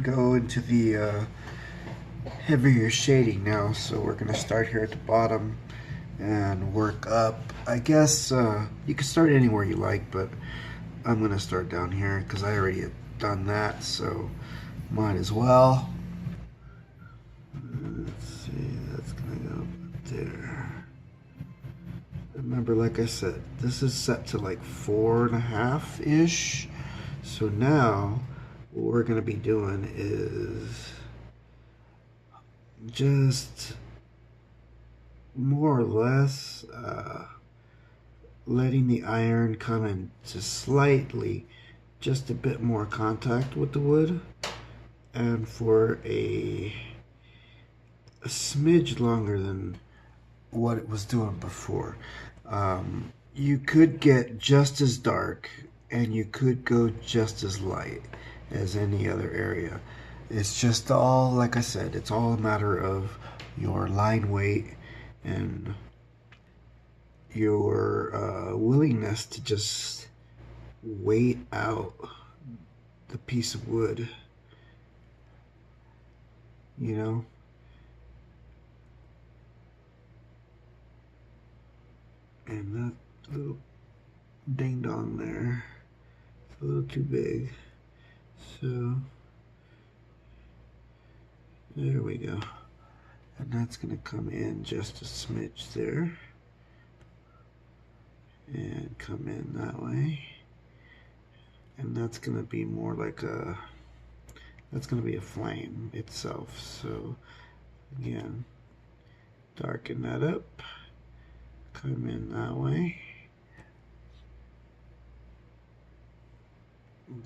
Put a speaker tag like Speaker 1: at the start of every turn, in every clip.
Speaker 1: go into the heavier shading now. So we're going to start here at the bottom and work up. I guess you can start anywhere you like, but I'm going to start down here because I already have done that, so might as well. Let's see, that's going to go up there. Remember, like I said, this is set to like 4.5-ish. So now what we're going to be doing is just more or less letting the iron come into slightly just a bit more contact with the wood, and for a smidge longer than what it was doing before. You could get just as dark and you could go just as light as any other area. It's just all, like I said, it's all a matter of your line weight and your willingness to just wait out the piece of wood, you know? And that little ding dong there, it's a little too big. So there we go. And that's going to come in just a smidge there. And come in that way. And that's going to be more like that's going to be a flame itself. So again, darken that up. Come in that way.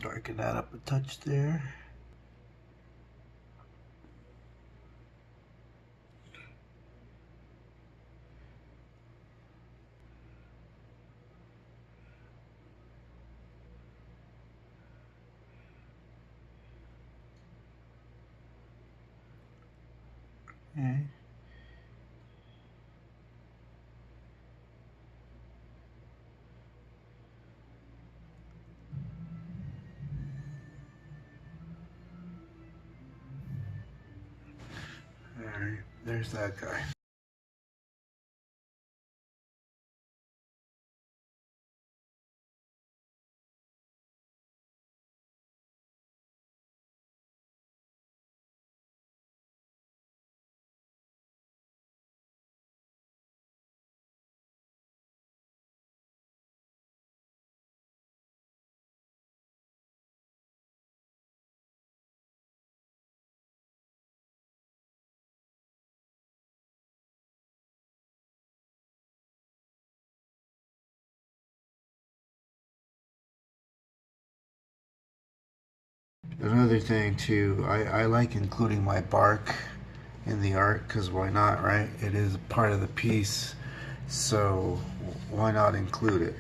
Speaker 1: Darken that up a touch there. Okay. Alright, there's that guy. Another thing too, I like including my bark in the art because why not, right? It is part of the piece, so why not include it?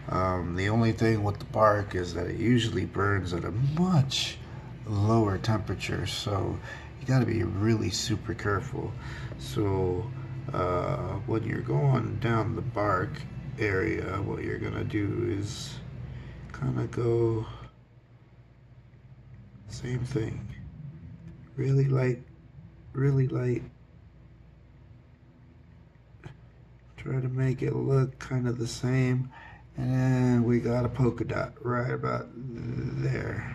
Speaker 1: The only thing with the bark is that it usually burns at a much lower temperature, so you got to be really super careful. So when you're going down the bark area, what you're gonna do is kind of go same thing, really light, really light. Try to make it look kind of the same, and then we got a polka dot right about there.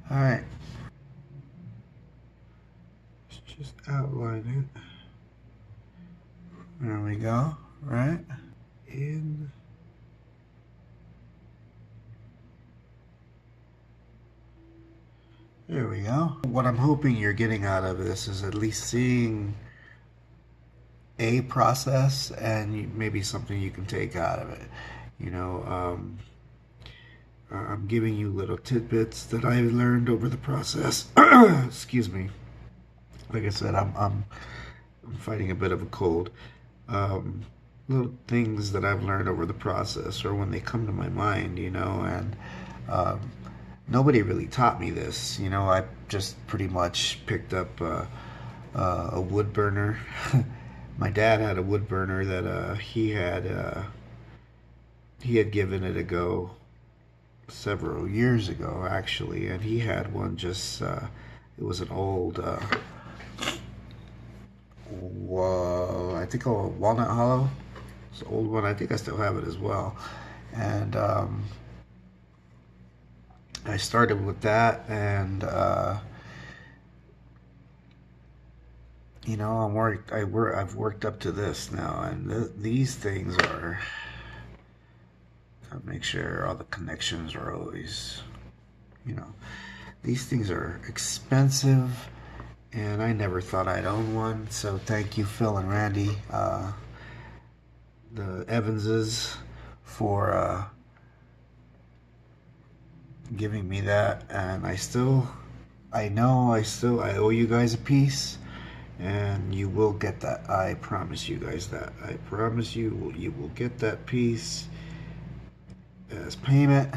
Speaker 1: All right, let's just outline it. There we go, right? In. There we go. What I'm hoping you're getting out of this is at least seeing a process and maybe something you can take out of it. You know, I'm giving you little tidbits that I learned over the process. Excuse me. Like I said, I'm fighting a bit of a cold. Little things that I've learned over the process, or when they come to my mind, you know, and nobody really taught me this. You know, I just pretty much picked up a wood burner. My dad had a wood burner that he had given it a go several years ago actually, and he had one just it was an old I think a walnut hollow. It's an old one. I think I still have it as well. And I started with that, and you know, I've worked up to this now, and these things are. Gotta make sure all the connections are always, you know, these things are expensive, and I never thought I'd own one. So thank you, Phil and Randy, the Evanses, for giving me that. And I know I owe you guys a piece, and you will get that. I promise you guys that. I promise you will get that piece as payment.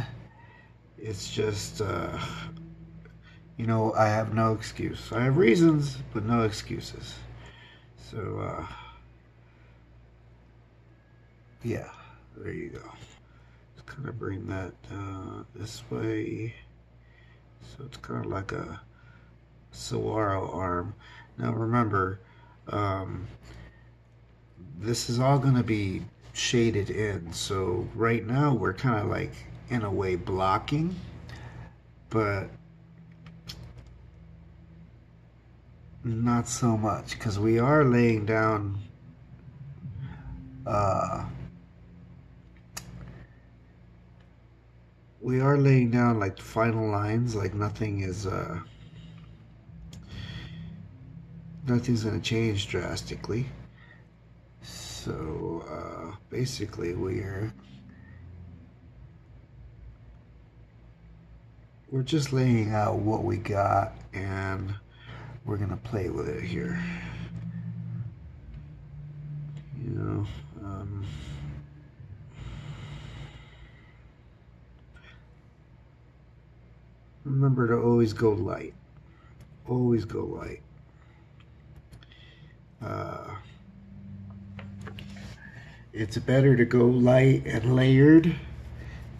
Speaker 1: It's just, you know, I have no excuse. I have reasons, but no excuses. So, yeah, there you go. Just kind of bring that this way. So it's kind of like a saguaro arm. Now remember, this is all going to be shaded in. So right now we're kind of like in a way blocking, but not so much, because we are laying down like the final lines. Like nothing's going to change drastically. So basically we're just laying out what we got, and we're gonna play with it here. You know, remember to always go light. Always go light. It's better to go light and layered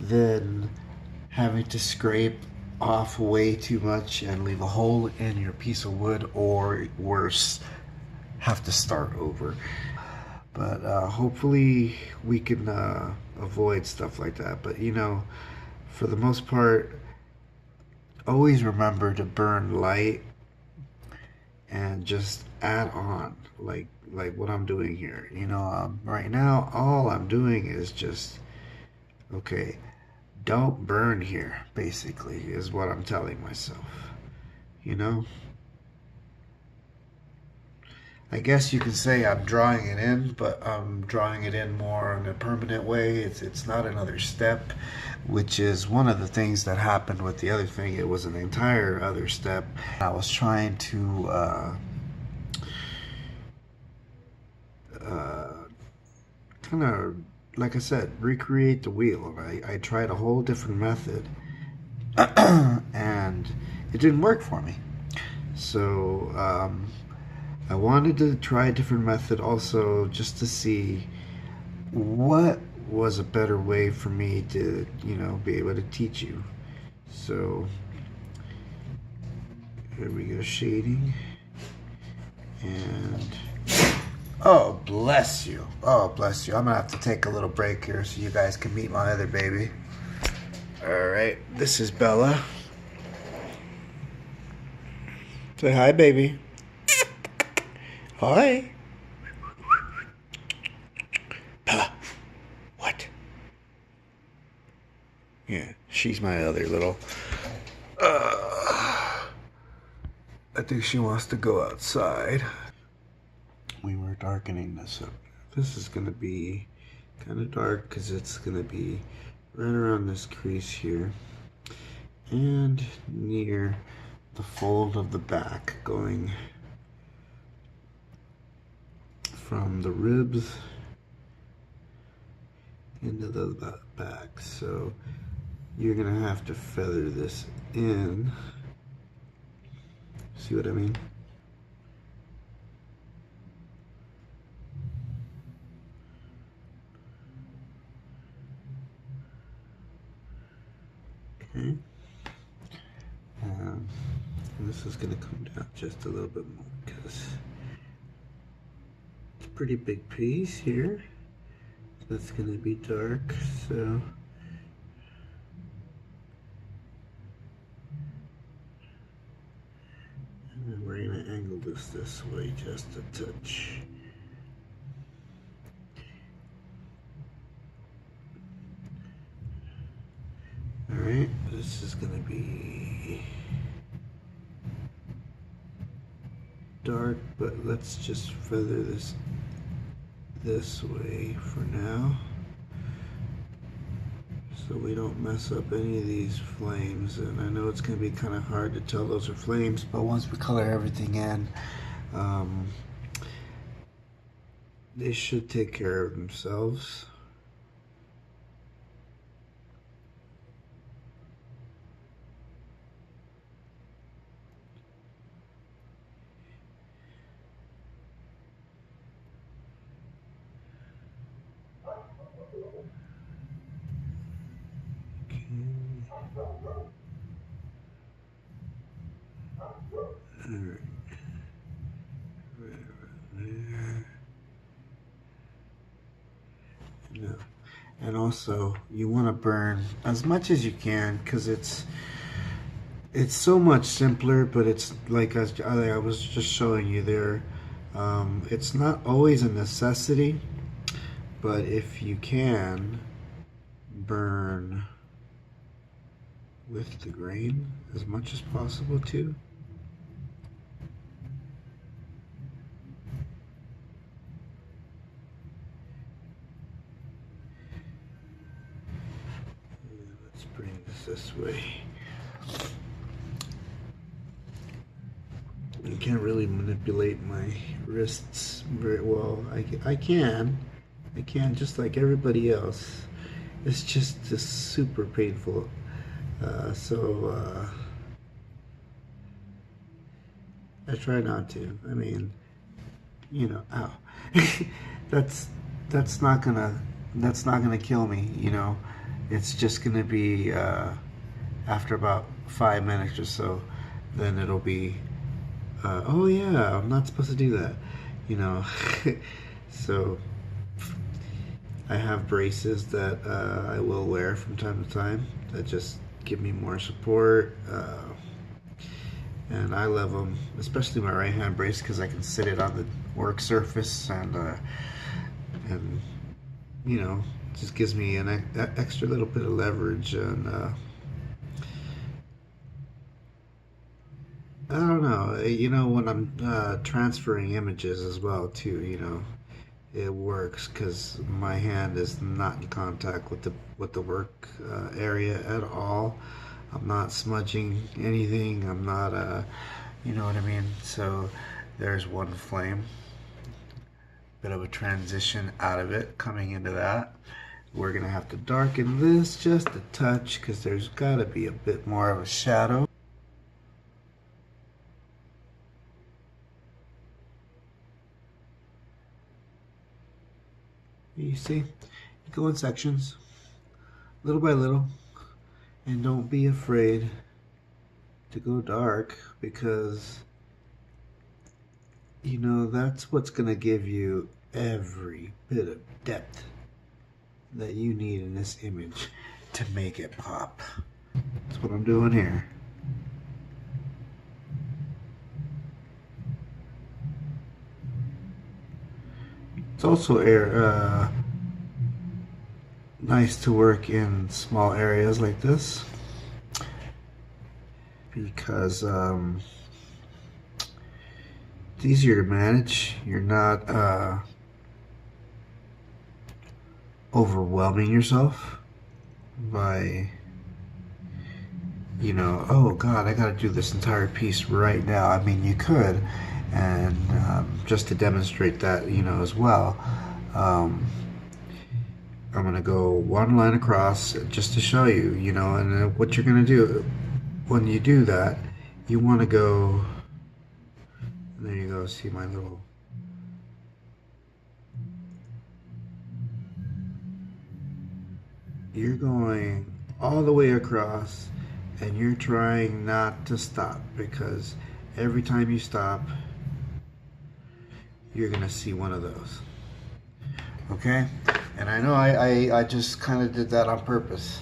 Speaker 1: than having to scrape off way too much and leave a hole in your piece of wood, or worse, have to start over. But hopefully we can avoid stuff like that. But you know, for the most part, always remember to burn light and just add on, like what I'm doing here. You know, right now all I'm doing is just, okay, don't burn here, basically, is what I'm telling myself. You know, I guess you could say I'm drawing it in, but I'm drawing it in more in a permanent way. It's not another step, which is one of the things that happened with the other thing. It was an entire other step. I was trying to kind of, like I said, recreate the wheel. I tried a whole different method, and it didn't work for me. So I wanted to try a different method also, just to see what was a better way for me to, you know, be able to teach you. So here we go, shading. And oh, bless you. Oh, bless you. I'm gonna have to take a little break here so you guys can meet my other baby. All right, this is Bella. Say hi, baby. Hi. Bella. What? Yeah, she's my other little. I think she wants to go outside. We were darkening this up. This is going to be kind of dark because it's going to be right around this crease here and near the fold of the back, going from the ribs into the back. So you're going to have to feather this in. See what I mean? Okay. And this is going to come down just a little bit more because it's a pretty big piece here. That's going to be dark, so. And then we're going to angle this way just a touch. Alright, this is going to be dark, but let's just feather this way for now, so we don't mess up any of these flames. And I know it's going to be kind of hard to tell those are flames, but once we color everything in, they should take care of themselves. Alright. There. No. And also, you want to burn as much as you can, because it's so much simpler, but it's like I was just showing you there. It's not always a necessity, but if you can burn with the grain as much as possible too. Let's bring this way. I can't really manipulate my wrists very well. I can just like everybody else. It's just super painful. I try not to. I mean, you know, ow. that's not gonna kill me. You know, it's just gonna be after about 5 minutes or so. Then it'll be. Oh yeah, I'm not supposed to do that. You know, so. I have braces that I will wear from time to time that just give me more support, and I love them, especially my right hand brace, because I can sit it on the work surface, and you know, just gives me an extra little bit of leverage. And I don't know, you know, when I'm transferring images as well too, you know, it works because my hand is not in contact with the work area at all. I'm not smudging anything. I'm not you know what I mean. So there's one flame. Bit of a transition out of it coming into that. We're gonna have to darken this just a touch because there's got to be a bit more of a shadow. You see, you go in sections, little by little, and don't be afraid to go dark, because you know that's what's going to give you every bit of depth that you need in this image to make it pop. That's what I'm doing here. It's also nice to work in small areas like this, because it's easier to manage. You're not overwhelming yourself by, you know, oh God, I gotta do this entire piece right now. I mean, you could, and just to demonstrate that, you know, as well, I'm gonna go one line across just to show you, you know, and what you're gonna do when you do that, you want to go, there you go, see my little, you're going all the way across, and you're trying not to stop, because every time you stop, you're gonna see one of those. Okay? And I know I just kind of did that on purpose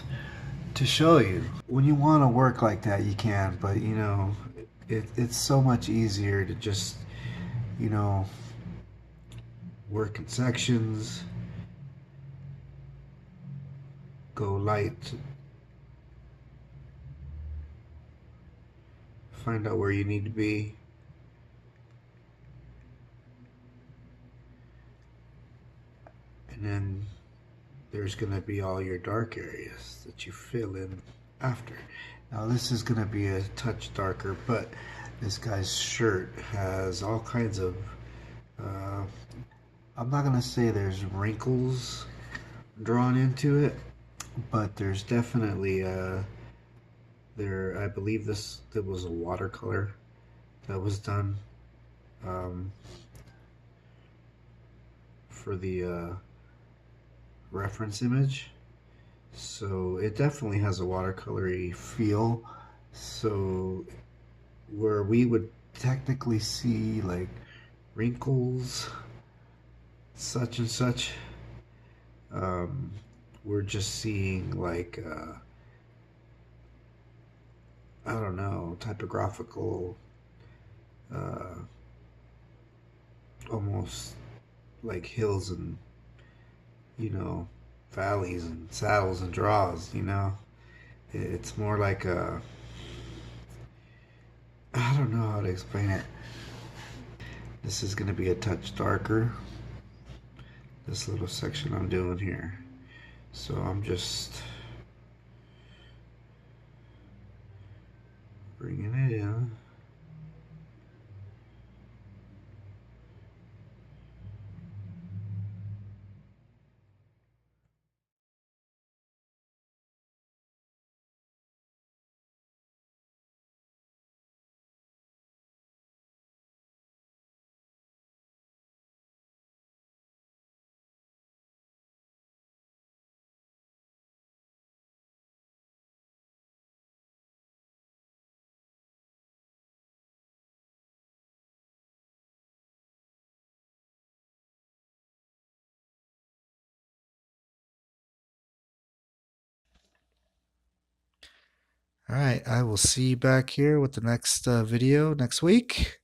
Speaker 1: to show you. When you want to work like that, you can, but you know, it's so much easier to just, you know, work in sections, go light, find out where you need to be. And then there's going to be all your dark areas that you fill in after. Now this is going to be a touch darker, but this guy's shirt has all kinds of, I'm not going to say there's wrinkles drawn into it, but there's definitely I believe there was a watercolor that was done for the reference image, so it definitely has a watercolory feel. So where we would technically see like wrinkles, such and such, we're just seeing like I don't know, typographical, uh, almost like hills and, you know, valleys and saddles and draws, you know. It's more like a, I don't know how to explain it. This is going to be a touch darker, this little section I'm doing here. So I'm just bringing it in. All right, I will see you back here with the next video next week.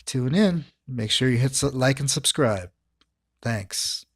Speaker 1: Tune in. Make sure you hit like and subscribe. Thanks.